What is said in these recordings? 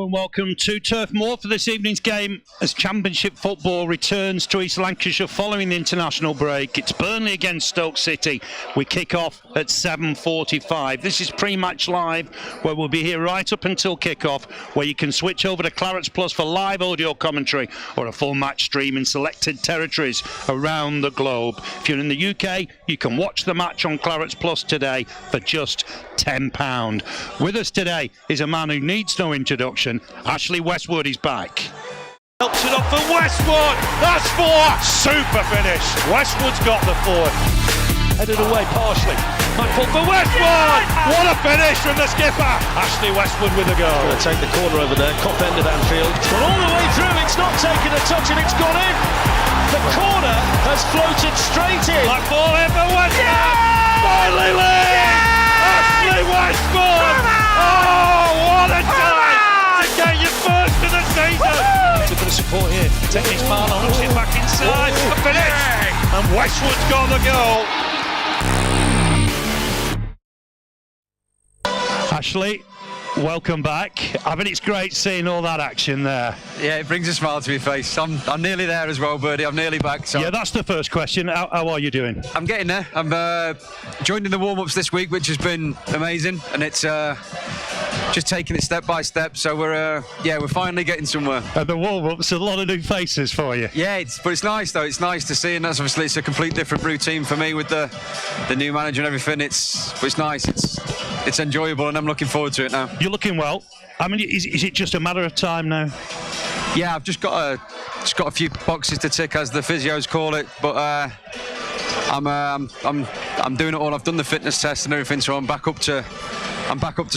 and welcome to Turf Moor for this evening's game as Championship football returns to East Lancashire following the international break. It's Burnley against Stoke City. We kick off at 7:45. This is Prematch Live, where we'll be here right up until kick-off, where you can switch over to Clarets Plus for live audio commentary or a full match stream in selected territories around the globe. If you're in the UK, you can watch the match on Clarets Plus today for just £10. With us today is a man who needs no introduction. Ashley Westwood is back. Helps it up for Westwood. That's four. Super finish. Westwood's got the fourth. Headed away partially. Might fall for Westwood. What a finish from the skipper. Ashley Westwood with a goal. Going to take the corner over there. Top end of Anfield. It's gone all the way through. It's not taken a touch and it's gone in. The corner has floated straight in. That ball in for Westwood. Finally, Ashley Westwood. Oh, what a time to get your first of the season. A bit of support here. Techniques Marlon looks it back inside. A finish. And Westwood's got the goal. Ashley, welcome back. I mean, it's great seeing all that action there. Yeah, it brings a smile to my face. I'm nearly there as well, Birdie. I'm nearly back. So Yeah, that's the first question. How are you doing? I'm getting there. I'm joined in the warm-ups this week, which has been amazing, and it's just taking it step by step. So we're finally getting somewhere. At the warm-ups, a lot of new faces for you. Yeah, but it's nice though. It's nice to see, and that's obviously it's a complete different routine for me with the new manager and everything. It's nice. It's enjoyable, and I'm looking forward to it now. You're looking well. I mean, is it just a matter of time now? Yeah, I've just got a few boxes to tick, as the physios call it, but I'm doing it all. I've done the fitness test and everything, so I'm back up to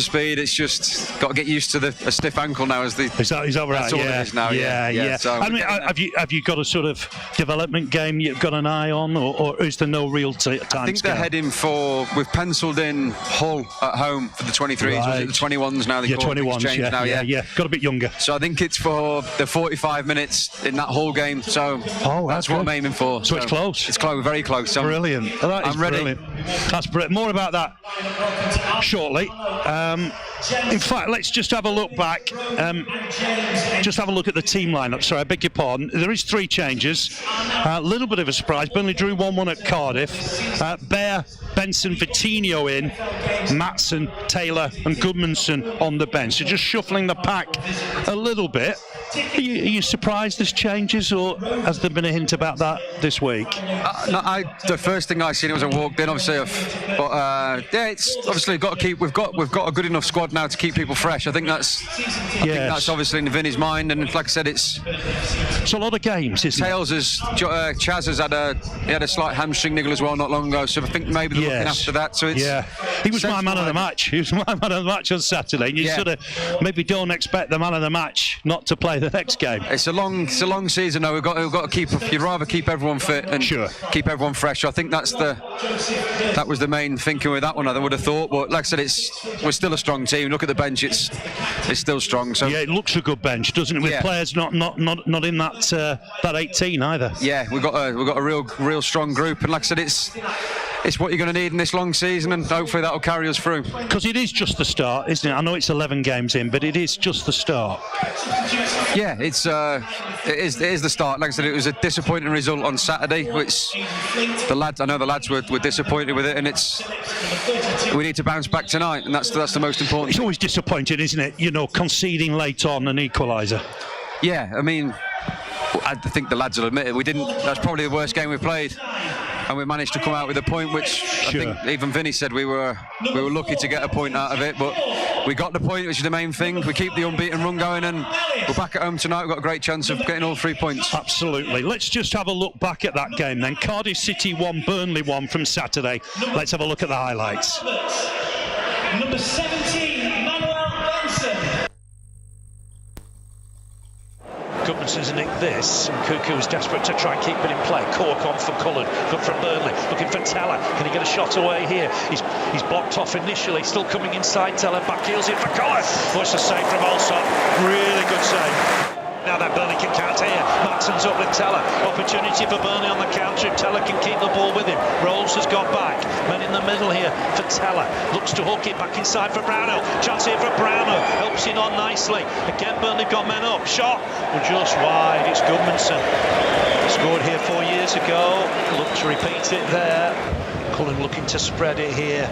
speed. It's just got to get used to a stiff ankle now. Is that right? That's all it is now. Yeah. So, I mean, have you got a sort of development game you've got an eye on, or is there no real time I think they're heading for. We've penciled in Hull at home for the 23s. Right. Was it the 21s now? Yeah, 21s. Yeah. Got a bit younger. So I think it's for the 45 minutes in that Hull game. So that's what I'm aiming for. So it's close. It's close, very close. So brilliant. I'm ready. Brilliant. That's brilliant. More about that shortly. In fact, let's just have a look back. Just have a look at the team lineup. Sorry, I beg your pardon. There is 3 changes. A little bit of a surprise. Burnley drew 1-1 at Cardiff. Bear, Benson, Vitinho in. Matson, Taylor and Goodmanson on the bench. So just shuffling the pack a little bit. Are you surprised there's changes, or has there been a hint about that this week? No, the first thing I seen was I walked in, obviously, but it's obviously we've got a good enough squad now to keep people fresh. I think that's obviously in Vinny's mind, and like I said, it's a lot of games. Isn't Tails Chaz has had a slight hamstring niggle as well not long ago, so I think maybe they're looking after that. So it's he was my man of the match. He was my man of the match on Saturday. And you sort of maybe don't expect the man of the match not to play the next game. It's a long season though. We've got to keep. You'd rather keep everyone fit and keep everyone fresh. I think that was the main thinking with that one. I would have thought, but like I said, we're still a strong team. Look at the bench; it's still strong. So yeah, it looks a good bench, doesn't it? With players not in that 18 either. Yeah, we've got a real strong group, and like I said, it's what you're going to need in this long season, and hopefully that'll carry us through. Because it is just the start, isn't it? I know it's 11 games in, but it is just the start. Yeah, it is the start. Like I said, it was a disappointing result on Saturday, which the lads were disappointed with it, and we need to bounce back tonight, and that's the most important. It's always disappointing, isn't it? You know, conceding late on an equaliser. Yeah, I mean, I think the lads will admit it. That's probably the worst game we've played. And we managed to come out with a point, which I think even Vinny said we were lucky to get a point out of it, but we got the point, which is the main thing. We keep the unbeaten run going, and we're back at home tonight. We've got a great chance of getting all 3 points. Absolutely. Let's just have a look back at that game then. Cardiff City 1, Burnley 1 from Saturday. Let's have a look at the highlights. Number 17. Goodmanson's nicked this, and Cuckoo was desperate to try and keep it in play. Cork on for Cullen, good from Burnley, looking for Teller. Can he get a shot away here? He's blocked off initially, still coming inside. Teller back heels in for Cullen. What's the save from Olsson? Really good save. Now then, Burnley can counter here. Matson's up with Teller. Opportunity for Burnley on the counter if Teller can keep the ball with him. Rolls has got back. Men in the middle here for Teller. Looks to hook it back inside for Brownhill. Chance here for Brownhill. Helps it on nicely. Again, Burnley got men up. Shot. Well, just wide. It's Goodmanson. Scored here 4 years ago. Look to repeat it there. Cullen looking to spread it here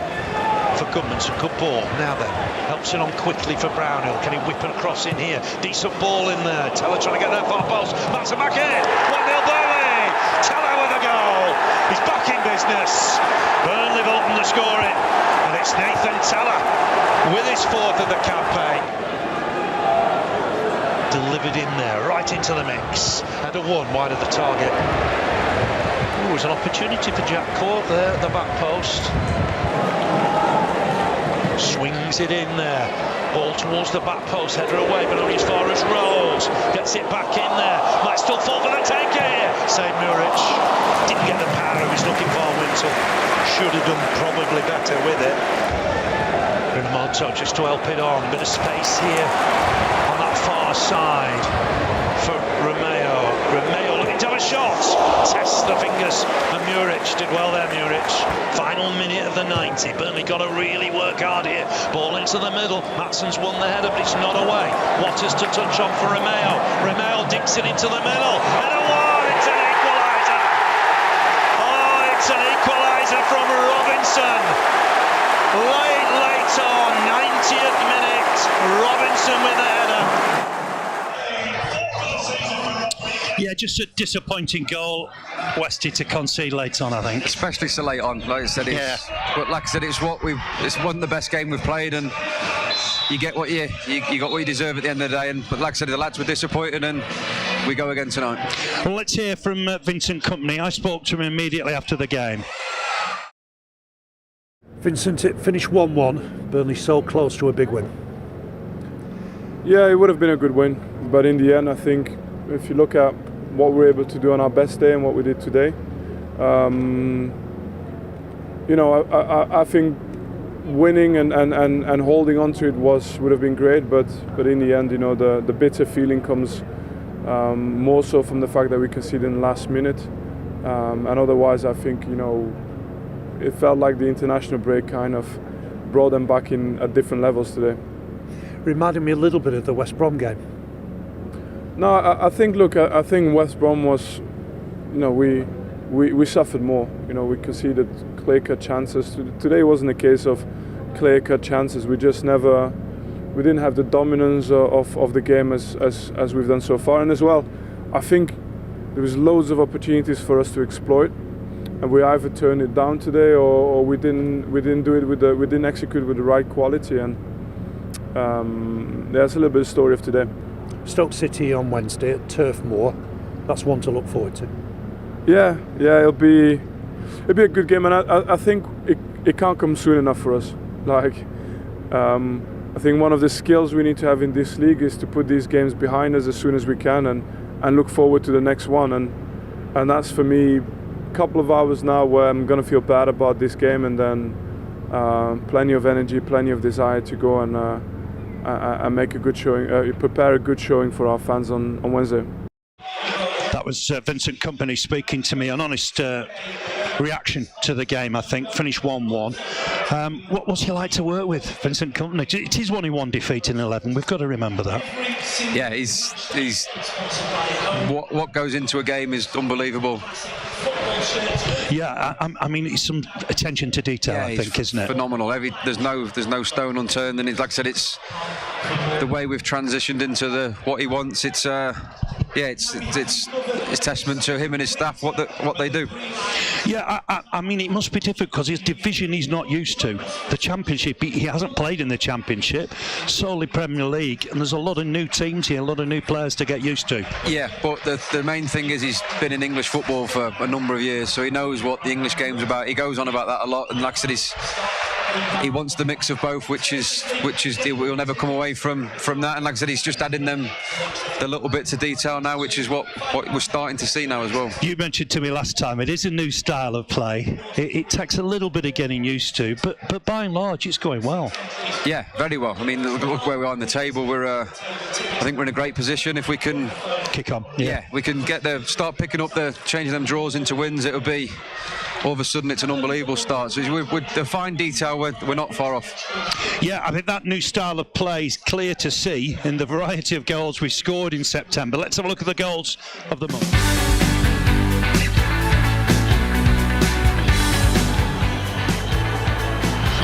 for Goodmanson. Good ball. Now then, helps it on quickly for Brownhill. Can he whip it across in here? Decent ball in there. Teller trying to get that far post. Matson back in. 1-0 Burnley. Teller with a goal. He's back in business. Burnley have opened the scoring. And it's Nathan Teller with his 4th of the campaign. Delivered in there, right into the mix. Had a 1 wide of the target. Ooh, there's an opportunity for Jack Court there at the back post. Swings it in there. Ball towards the back post, header away, but only as far as Rolls. Gets it back in there. Might still fall for the take here. Save Muric. Didn't get the power he was looking for, Wintle. Should have done probably better with it. Rimonto just to help it on. Bit of space here on that far side for Romeo. Romeo looking to have a shot. Tests the fingers. And Muric did well there, Muric. Final minute of the 90. Burnley got to really work hard here. Ball into the middle. Matson's won the header, but it's not away. Waters to touch on for Romeo. Romeo dinks it into the middle. And a 1. It's an equaliser. Oh, it's an equaliser from Robinson. Late on, 90th minute. Robinson with the header. Yeah, just a disappointing goal, Westy, to concede late on, I think. Especially so late on, like I said. But like I said, it's one of the best game we've played, and you get what you got what you deserve at the end of the day. But like I said, the lads were disappointed, and we go again tonight. Well, let's hear from Vincent Kompany. I spoke to him immediately after the game. Vincent, it finished 1-1. Burnley so close to a big win. Yeah, it would have been a good win, but in the end, I think if you look at what we were able to do on our best day and what we did today, I think winning and holding on to it would have been great, but in the end, the bitter feeling comes more so from the fact that we conceded in the last minute, and otherwise, I think it felt like the international break kind of brought them back in at different levels today. Reminded me a little bit of the West Brom game. No, I think West Brom was, we suffered more. We conceded clear-cut chances. Today wasn't a case of clear-cut chances. We didn't have the dominance of the game as we've done so far. And as well, I think there was loads of opportunities for us to exploit, and we either turned it down today or we didn't do it we didn't execute with the right quality. And that's a little bit of the story of today. Stoke City on Wednesday at Turf Moor. That's one to look forward to. Yeah, it'll be a good game, and I think it can't come soon enough for us. I think one of the skills we need to have in this league is to put these games behind us as soon as we can and look forward to the next one. And that's for me a couple of hours now where I'm going to feel bad about this game, and then plenty of energy, plenty of desire to go and make a good showing, prepare a good showing for our fans on Wednesday. That was Vincent Kompany speaking to me. An honest reaction to the game, I think. Finished 1-1. What was he like to work with, Vincent Kompany? It is only one defeat in 11. We've got to remember that. Yeah, he's what goes into a game is unbelievable. Yeah, I mean, it's some attention to detail, yeah, I think, isn't it? Phenomenal. There's no stone unturned, and like I said, it's the way we've transitioned into what he wants. It's testament to him and his staff what they do. Yeah, I mean, it must be difficult because his division he's not used to. The Championship, he hasn't played in the Championship, solely Premier League, and there's a lot of new teams here, a lot of new players to get used to. Yeah, but the main thing is he's been in English football for a number of years, so he knows what the English game's about. He goes on about that a lot, and like I said, he wants the mix of both, which is we'll never come away from that. And like I said, he's just adding them the little bits of detail now, which is what we're starting to see now as well. You mentioned to me last time it is a new style of play. It takes a little bit of getting used to, but by and large it's going well. Yeah, very well. I mean, look where we are on the table. I think we're in a great position. If we can kick on, we can start picking up changing them draws into wins. It'll be all of a sudden it's an unbelievable start. So with the fine detail, we're not far off. Yeah, I think that new style of play is clear to see in the variety of goals we scored in September. Let's have a look at the goals of the month.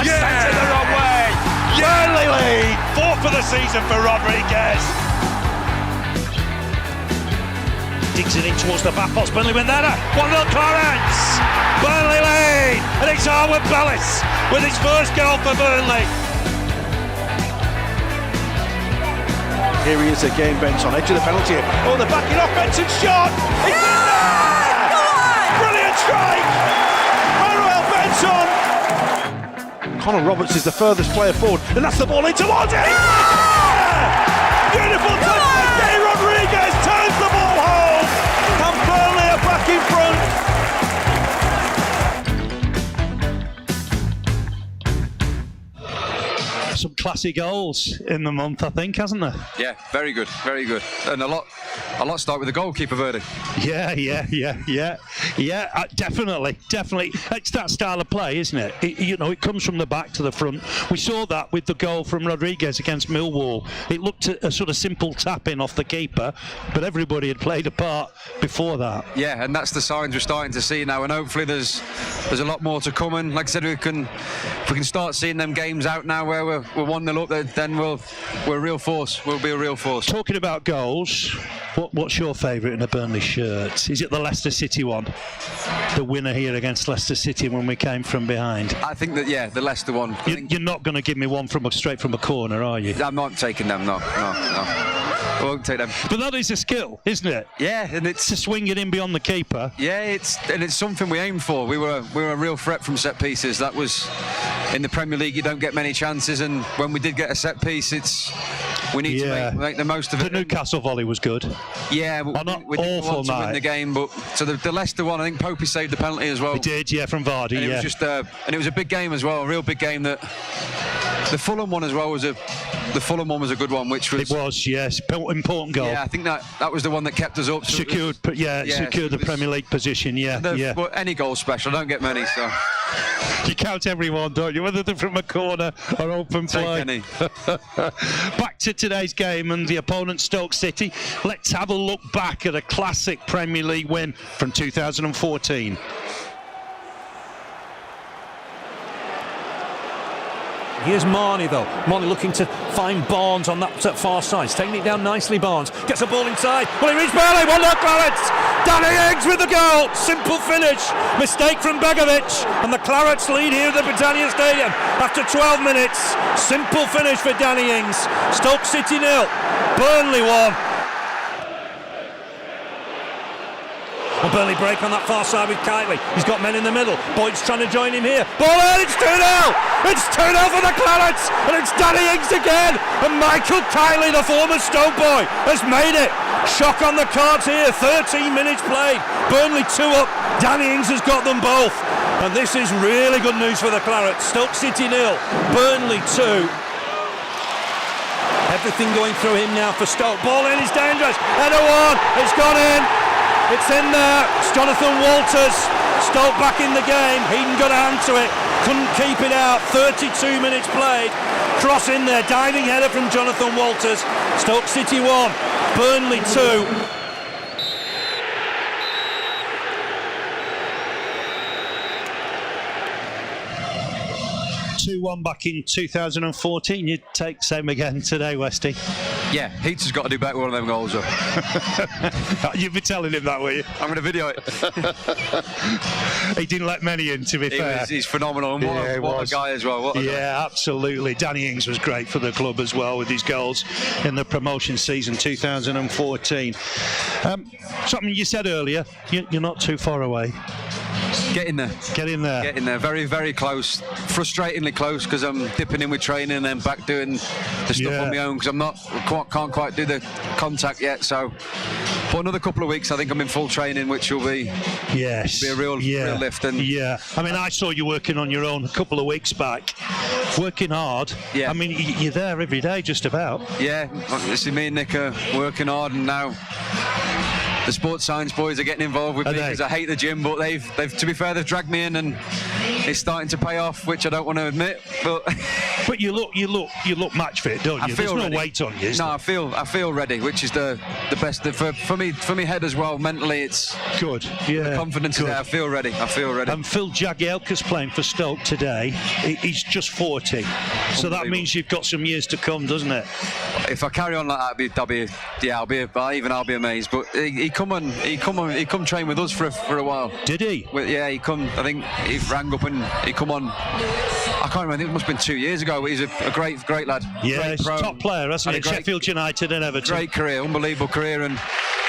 Sent it the wrong way. Burnley lead. Fourth for the season for Rodriguez. Digs it in towards the back post. Burnley win that. 1-0 Clarence. Burnley lead. And it's Harwood Bellis with his first goal for Burnley. Here he is again, Benson, edge of the penalty. Oh, the backing off, Benson's shot! It's in there! Brilliant strike! Manuel Benson! Connor Roberts is the furthest player forward, and that's the ball in towards it! Beautiful touch by Gay Rodriguez, turns the ball home, and Burnley are back in front. Some classy goals in the month, I think, hasn't there? Yeah, very good, and a lot start with the goalkeeper, Verdi. Yeah, definitely. It's that style of play, isn't it? It comes from the back to the front. We saw that with the goal from Rodriguez against Millwall. It looked a sort of simple tap-in off the keeper, but everybody had played a part before that. Yeah, and that's the signs we're starting to see now, and hopefully there's a lot more to come. And like I said, if we can start seeing them games out now where we're 1-0 up, then we're a real force. We'll be a real force. Talking about goals, what's your favourite in a Burnley shirt? Is it the Leicester City one? The winner here against Leicester City when we came from behind? I think that, the Leicester one. You're not going to give me one straight from a corner, are you? I'm not taking them, no. I won't take them. But that is a skill, isn't it? Yeah, and it's to swing it in beyond the keeper. Yeah, it's something we aim for. We were a real threat from set pieces. That was in the Premier League. You don't get many chances, and when we did get a set piece, we need to make the most of it. The Newcastle volley was good. Yeah, we didn't want to win the game, but so the Leicester one, I think Popey saved the penalty as well. He did, yeah, from Vardy. And it was just and it was a big game as well, a real big game. That the Fulham one as well was a good one, which was. It was, yes, important goal. Yeah, I think that was the one that kept us up. So secured the Premier League position. Yeah. But any goal special, I don't get many, so. You count everyone, don't you? Whether they're from a corner or open play. Take any. Back to today's game and the opponent Stoke City. Let's have a look back at a classic Premier League win from 2014. Here's Marnie though. Marnie looking to find Barnes on that far side. He's taking it down nicely, Barnes. Gets the ball inside. Well, he reached Burnley. 1-0 Clarets. Danny Ings with the goal. Simple finish. Mistake from Begovic. And the Clarets lead here at the Britannia Stadium after 12 minutes. Simple finish for Danny Ings. Stoke City 0. Burnley 1. A Burnley break on that far side with Kitely. He's got men in the middle. Boyd's trying to join him here. Ball in, it's 2-0! It's 2-0 for the Clarets! And it's Danny Ings again! And Michael Kitely, the former Stoke boy, has made it! Shock on the cards here, 13 minutes played. Burnley 2 up, Danny Ings has got them both. And this is really good news for the Clarets. Stoke City 0, Burnley 2. Everything going through him now for Stoke. Ball in, he's dangerous. Header 1, it's gone in. It's in there. It's Jonathan Walters. Stoke back in the game. Heaton got a hand to it. Couldn't keep it out. 32 minutes played. Cross in there. Diving header from Jonathan Walters. Stoke City 1. Burnley 2. 2-1 back in 2014. You'd take same again today, Westy. Yeah, Heats has got to do better with one of them goals up. You'd be telling him that, were you? I'm going to video it. He didn't let many in, to be fair. He's phenomenal. And what a guy as well. Absolutely. Danny Ings was great for the club as well with his goals in the promotion season 2014. Something you said earlier, you're not too far away. Getting there. Getting there. Getting there. Very, very close. Frustratingly close because I'm dipping in with training and then back doing the stuff on my own because can't quite do the contact yet. So, for another couple of weeks, I think I'm in full training, which will be be a real lift. And I mean, I saw you working on your own a couple of weeks back, working hard. Yeah. I mean, you're there every day, just about. Yeah. See, me and Nick are working hard, and now the sports science boys are getting involved with me because I hate the gym, but they've to be fair, they've dragged me in and it's starting to pay off, which I don't want to admit, but you look match fit, don't you? There's no weight on you. No, I feel ready, which is the best for me head as well. Mentally, it's good. Yeah, the confidence is there. I feel ready. And Phil Jagielka's playing for Stoke today. He's just 40, so that means you've got some years to come, doesn't it? If I carry on like that, I'll be amazed. But he come train with us for a while. Did he? He come. I think he rang up and he come on. I can't remember. I think it must have been 2 years ago. But he's a great lad. Yeah, he's a top player, hasn't he? Sheffield United and Everton. Great career, unbelievable career, and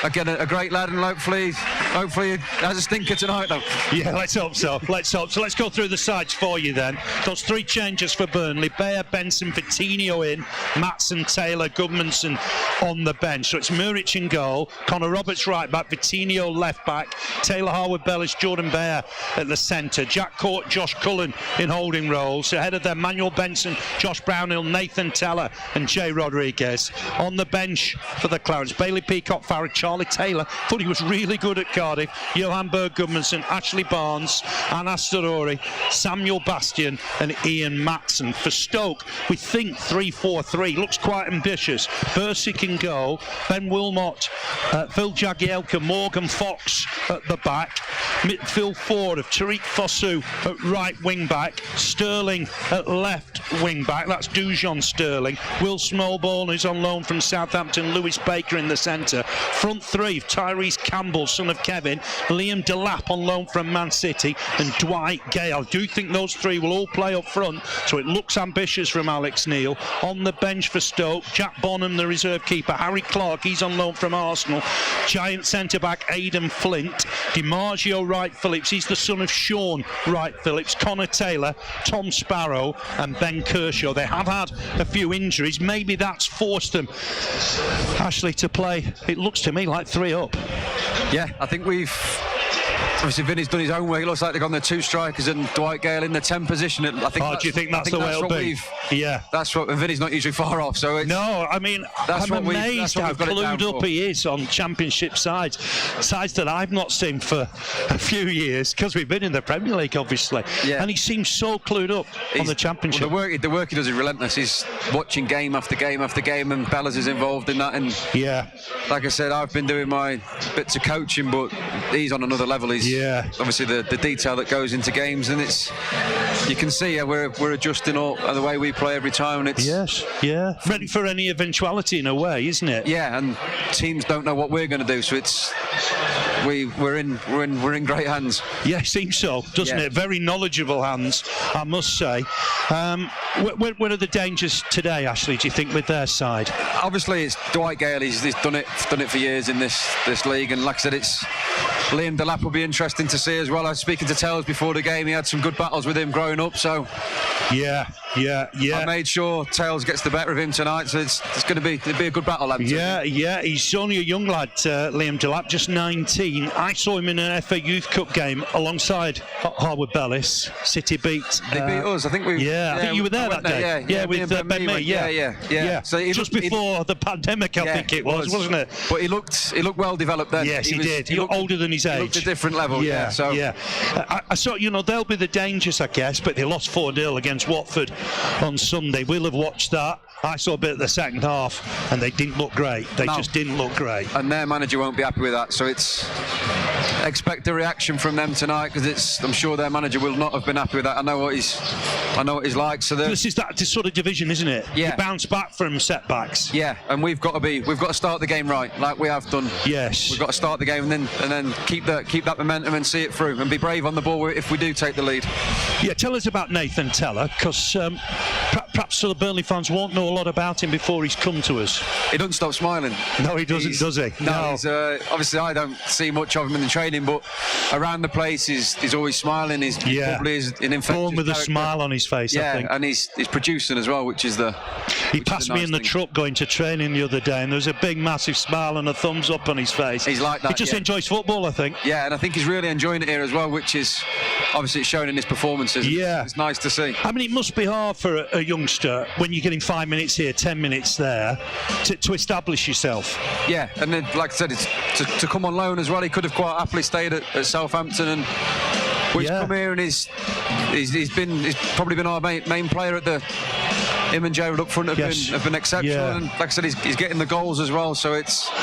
again a great lad, and hopefully he has a stinker tonight though. Yeah, let's hope so. So let's go through the sides for you then. Those three changes for Burnley: Bayer, Benson, Vitinho in, Matson, Taylor, Goodmanson on the bench. So it's Muric in goal, Connor Roberts right back, Vitinho left back, Taylor, Harwood-Bellis, Jordan Bayer at the centre, Jack Court, Josh Cullen in holding roles. Ahead of them, Manuel Benson, Josh Brownhill, Nathan Teller and Jay Rodriguez. On the bench for the Clarence: Bailey Peacock, Farrell, Charlie Taylor, thought he was really good at Cardiff, Johan Berg Goodmanson, Ashley Barnes, Anas Darori, Samuel Bastian and Ian Matson. For Stoke, we think 3-4-3, looks quite ambitious. Bursic in goal, Ben Wilmot, Phil Jagielka, Morgan Fox at the back, midfield four of Tariq Fosu at right wing back, Sterling at left wing back, that's Dujon Sterling, Will Smallbone who's on loan from Southampton, Lewis Baker in the centre, front three of Tyrese Campbell, son of Kevin, Liam Delap on loan from Man City and Dwight Gale. I do think those three will all play up front, so it looks ambitious from Alex Neil. On the bench for Stoke, Jack Bonham, the reserve keeper, Harry Clark, he's on loan from Arsenal, giant centre-back Aidan Flint, DiMaggio Wright Phillips, he's the son of Sean Wright Phillips, Connor Taylor, Tom Sparrow and Ben Kershaw. They have had a few injuries, maybe that's forced them, Ashley, to play, it looks to me like 3 up. Yeah, I think obviously Vinny's done his own way. It looks like they've gone the two strikers and Dwight Gale in the 10 position. I think do you think that's the way it'll be? Yeah. That's what, and Vinny's not usually far off. So no, I mean, I'm amazed how clued up he is on championship sides that I've not seen for a few years, because we've been in the Premier League, obviously. Yeah. And he seems so clued up on the championship. Well, the work he does is relentless. He's watching game after game after game, and Bellas is involved in that. And like I said, I've been doing my bits of coaching, but he's on another level. He's obviously the detail that goes into games, and you can see we're adjusting all the way we play every time, and it's ready for any eventuality in a way, isn't it? Yeah, and teams don't know what we're going to do, so we're in great hands. Yeah, it seems so, doesn't it? Very knowledgeable hands, I must say. What are the dangers today, Ashley, do you think, with their side? Obviously, it's Dwight Gale. He's done it for years in this league, and like I said, it's Liam Delap will be interesting to see as well. I was speaking to Tails before the game. He had some good battles with him growing up, so I made sure Tails gets the better of him tonight, so it's going to be a good battle, lads. He's only a young lad, Liam Delap, just 19. I saw him in an FA Youth Cup game alongside Harwood-Bellis. City beat they beat us, I think I think you were there that day. With Ben Mee. So just before the pandemic, I think it was, wasn't it? But he looked well developed then. Yes, he did. He looked older than his age. He looked a different level. I saw, they'll be the dangers, I guess, but they lost 4-0 against Watford on Sunday. We'll have watched that. I saw a bit of the second half, and they didn't look great. They just didn't look great. And their manager won't be happy with that. So expect a reaction from them tonight, because I'm sure their manager will not have been happy with that. I know what he's like. So this is that sort of division, isn't it? Yeah. You bounce back from setbacks. Yeah, and we've got to start the game right, like we have done. Yes. We've got to start the game and then keep that momentum and see it through, and be brave on the ball if we do take the lead. Yeah, tell us about Nathan Teller, because perhaps perhaps the Burnley fans won't know a lot about him before he's come to us. He doesn't stop smiling. No, he doesn't, does he? No. He's, obviously, I don't see much of him in the training, but around the place, he's always smiling. He's probably an infectious born with character. A smile on his face, I think. And he's producing as well, which is the. He passed me in the truck going to training the other day, and there was a big, massive smile and a thumbs up on his face. He's like that. He just enjoys football, I think. Yeah, and I think he's really enjoying it here as well, which is obviously it's shown in his performances. Yeah, it's nice to see. I mean, it must be hard for a youngster when you're getting 5 minutes here, 10 minutes there, to establish yourself. Yeah, and then, like I said, it's to come on loan as well. He could have quite happily stayed at Southampton, and he's come here and he's probably been our main player at the. Him and Jared up front have been exceptional, and like I said, he's getting the goals as well. So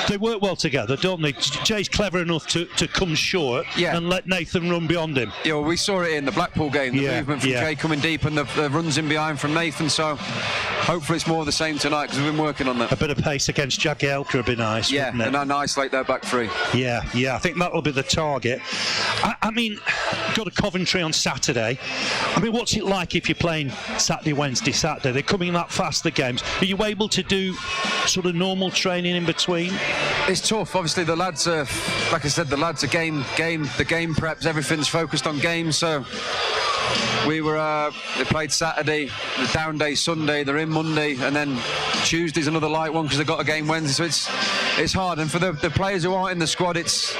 they work well together, don't they? Jay's clever enough to come short and let Nathan run beyond him. Yeah, well, we saw it in the Blackpool game, the movement from Jay coming deep and the runs in behind from Nathan. So hopefully it's more of the same tonight because we've been working on that. A bit of pace against Jagielka would be nice. Yeah, wouldn't it? and isolate their back three. Yeah, I think that'll be the target. I mean, go to Coventry on Saturday. I mean, what's it like if you're playing Saturday, Wednesday, Saturday? They're coming that fast, the games. Are you able to do sort of normal training in between? It's tough. Obviously, the lads are, like I said, the lads are the game preps. Everything's focused on games. So they played Saturday, the down day Sunday, they're in Monday, and then Tuesday's another light one because they've got a game Wednesday. So it's hard. And for the players who aren't in the squad, it's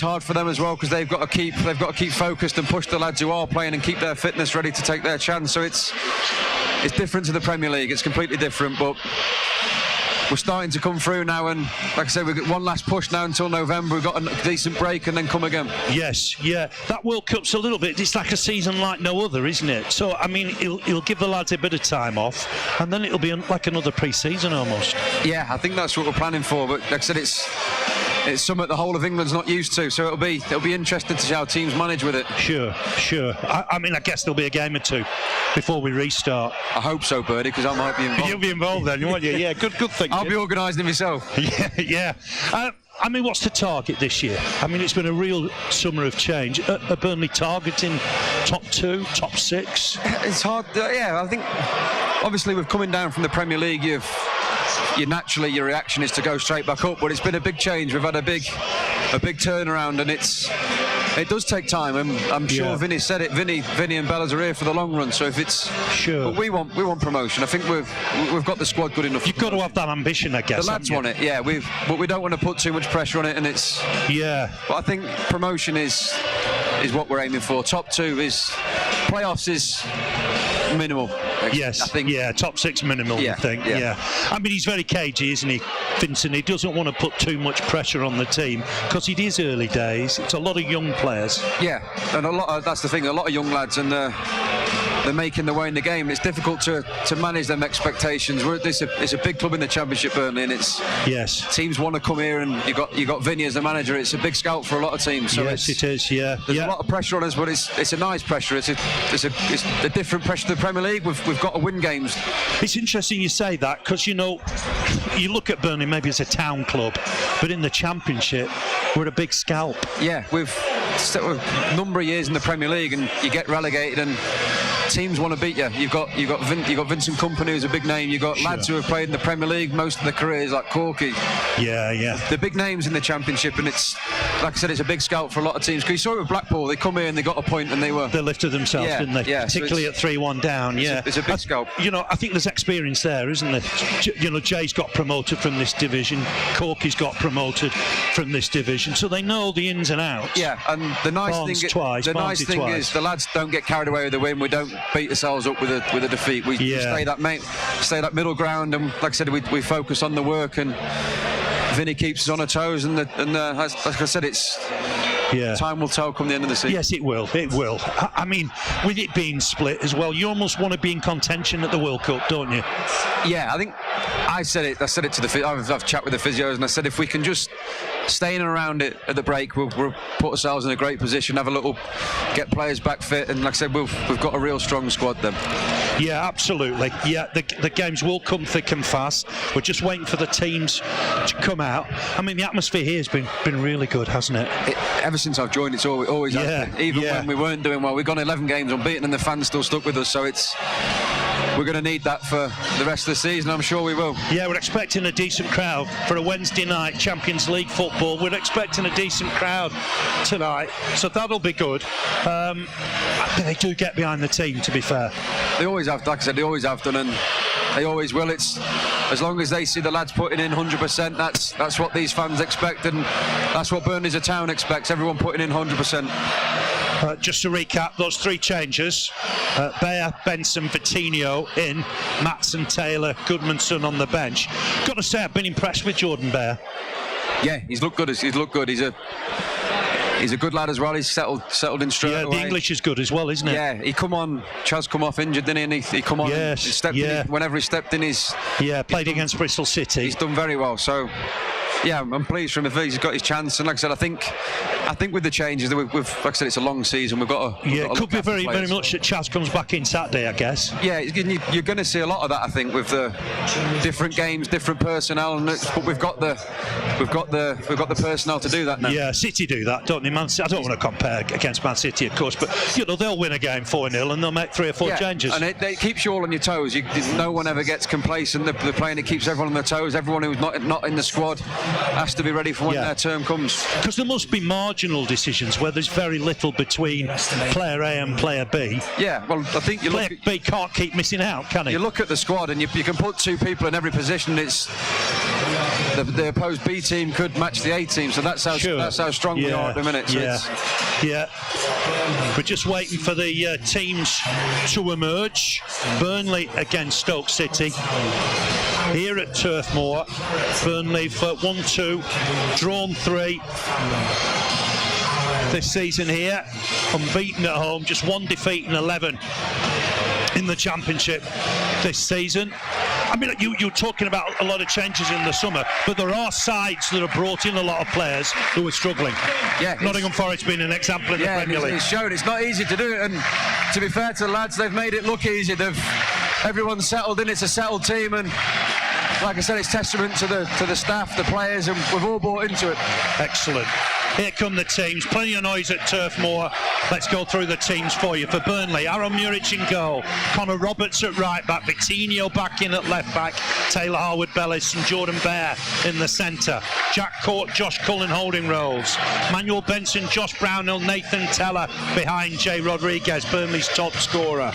hard for them as well because they've got to keep focused and push the lads who are playing and keep their fitness ready to take their chance. So it's different to the Premier League. It's completely different, but we're starting to come through now, and like I said, we've got one last push now until November. We've got a decent break and then come again. Yes, that World Cup's a little bit, it's like a season like no other, isn't it? So I mean, he'll give the lads a bit of time off, and then it'll be like another pre-season almost. Yeah, I think that's what we're planning for, but like I said, it's something the whole of England's not used to, so it'll be interesting to see how teams manage with it. Sure. I mean, I guess there'll be a game or two before we restart. I hope so, Birdie, because I might be involved. You'll be involved then, won't you? Yeah, good thing. I'll be organising it myself. Yeah. I mean, what's the target this year? I mean, it's been a real summer of change. Are Burnley targeting top 2, top 6? It's hard. I think obviously with coming down from the Premier League, your reaction is to go straight back up, but it's been a big change. We've had a big turnaround, and it does take time, and I'm sure Vinny said it. Vinny and Bellas are here for the long run. So if it's but we want promotion. I think we've got the squad good enough. You've got to have that ambition, I guess. The lads want it, but we don't want to put too much pressure on it, and it's But I think promotion is what we're aiming for. Top 2 is playoffs is minimal. Yes, I think. Yeah, top 6 minimal, I think. Yeah. I mean, he's very cagey, isn't he, Vincent? He doesn't want to put too much pressure on the team because it is early days. It's a lot of young players. Yeah, and that's the thing, a lot of young lads, and they're making their way in the game. It's difficult to manage them expectations. It's a big club in the Championship, Burnley, and teams want to come here, and you got Vinny as the manager. It's a big scout for a lot of teams. So yes, it is. Yeah, there's a lot of pressure on us, but it's a nice pressure. It's a different pressure to the Premier League. We've got to win games. It's interesting you say that because you look at Burnley maybe as a town club, but in the Championship we're a big scalp. Yeah, we've a number of years in the Premier League, and you get relegated and teams want to beat you. You've got Vincent Kompany, who's a big name. You've got lads who have played in the Premier League most of their careers, like Corky. Yeah. The big names in the Championship, and it's like I said, it's a big scout for a lot of teams. Because you saw it with Blackpool, they come here and they got a point, and they lifted themselves, didn't they? Yeah, particularly at 3-1 down. It's a big scout. I think there's experience there, isn't there? Jay's got promoted from this division. Corky's got promoted from this division, so they know the ins and outs. Yeah, and the nice thing is the lads don't get carried away with the win. We don't beat ourselves up with a defeat. We stay that middle ground, and like I said, we focus on the work, and Vinny keeps us on our toes, and like I said, it's time will tell come the end of the season. Yes, it will. I mean, with it being split as well, you almost want to be in contention at the World Cup, don't you? Yeah, I think I said it to the I've chatted with the physios, and I said if we can just stay in and around it at the break, we'll put ourselves in a great position, get players back fit, and like I said, we've got a real strong squad then. Yeah, absolutely. Yeah, the games will come thick and fast. We're just waiting for the teams to come out. I mean, the atmosphere here has been really good, hasn't it? Ever since I've joined, it's always has been. Even when we weren't doing well, we've gone 11 games unbeaten, and the fans still stuck with us. So it's we're going to need that for the rest of the season. I'm sure we will. Yeah, we're expecting a decent crowd for a Wednesday night Champions League football. We're expecting a decent crowd tonight, so that'll be good. They do get behind the team, to be fair. They always have, like I said, they always have done, and they always will. It's as long as they see the lads putting in 100%, that's what these fans expect, and that's what Burnley as a town expects. Everyone putting in 100%. Just to recap, those three changes: Bayer, Benson, Vitinho in, Matson, Taylor, Goodmanson on the bench. Got to say, I've been impressed with Jordan Bayer. Yeah, he's looked good. He's a good lad as well. He's settled in straight away. Yeah, the English is good as well, isn't it? Yeah, Chaz come off injured, didn't he? And he come on. Yes, he stepped in. Whenever he stepped in, played against Bristol City. He's done very well. So, yeah, I'm pleased for him if he's got his chance. And like I said, I think with the changes that we've like I said, it's a long season. We've got to. It could be very much that Chaz comes back in Saturday, I guess. Yeah, you're going to see a lot of that, I think, with the different games, different personnel, but we've got the personnel to do that now. Yeah, City do that, don't they? I don't want to compare against Man City, of course, but they'll win a game 4-0 and they'll make 3 or 4 changes. And it keeps you all on your toes. No one ever gets complacent. They're playing. It keeps everyone on their toes. Everyone who's not in the squad has to be ready for when their term comes. Because there must be marginal decisions where there's very little between player A and player B. Yeah, well, I think player B can't keep missing out, can he? You look at the squad and you can put 2 people in every position. It's the opposed B team could match the A team, so that's how strong we are at the minute. So we're just waiting for the teams to emerge. Burnley against Stoke City here at Turf Moor. Burnley for 1-2, drawn 3 this season here, unbeaten at home, just 1 defeat and 11 in the Championship this season. I mean, you're talking about a lot of changes in the summer, but there are sides that have brought in a lot of players who are struggling. Yeah, Nottingham Forest being an example in the Premier League. It's shown it's not easy to do it, and to be fair to the lads, they've made it look easy. Everyone's settled in. It's a settled team, and like I said, it's testament to the staff, the players, and we've all bought into it. Excellent. Here come the teams. Plenty of noise at Turf Moor. Let's go through the teams for you. For Burnley, Aaron Muric in goal. Connor Roberts at right back. Vitinho back in at left back. Taylor Harwood-Bellis and Jordan Bayer in the centre. Jack Court, Josh Cullen holding roles. Manuel Benson, Josh Brownhill, Nathan Teller behind Jay Rodriguez, Burnley's top scorer.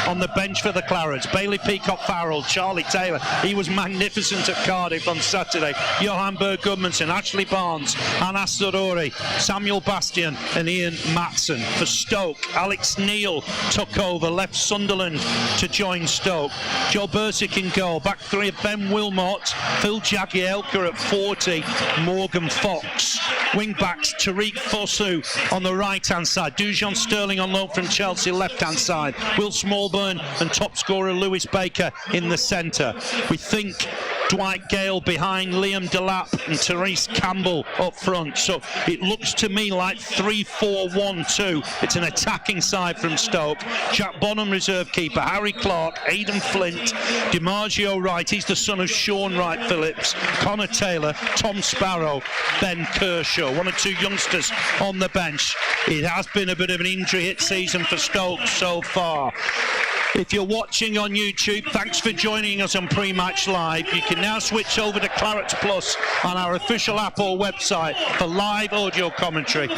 On the bench for the Clarets, Bailey Peacock-Farrell, Charlie Taylor. He was magnificent at Cardiff on Saturday. Johan Berg-Gudmundsson, Ashley Barnes, Anas Zarori, Samuel Bastian and Ian Matson. For Stoke, Alex Neil took over, left Sunderland to join Stoke. Joe Bursick in goal. Back 3 of Ben Wilmot, Phil Jagielka at 40, Morgan Fox. Wing backs, Tariq Fosu on the right hand side, Dujon Sterling on loan from Chelsea left hand side, Will Smallburn and top scorer Lewis Baker in the centre. We think Dwight Gale behind Liam Delap and Therese Campbell up front. So it looks to me like 3-4-1-2. It's an attacking side from Stoke. Jack Bonham reserve keeper, Harry Clark, Aidan Flint, DiMaggio Wright, he's the son of Sean Wright Phillips, Connor Taylor, Tom Sparrow, Ben Kershaw. 1 or 2 youngsters on the bench. It has been a bit of an injury hit season for Stoke so far. If you're watching on YouTube, thanks for joining us on Prematch Live. You can now switch over to Clarets Plus on our official app or website for live audio commentary.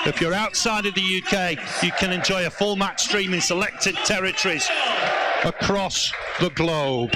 If you're outside of the UK, you can enjoy a full match stream in selected territories across the globe.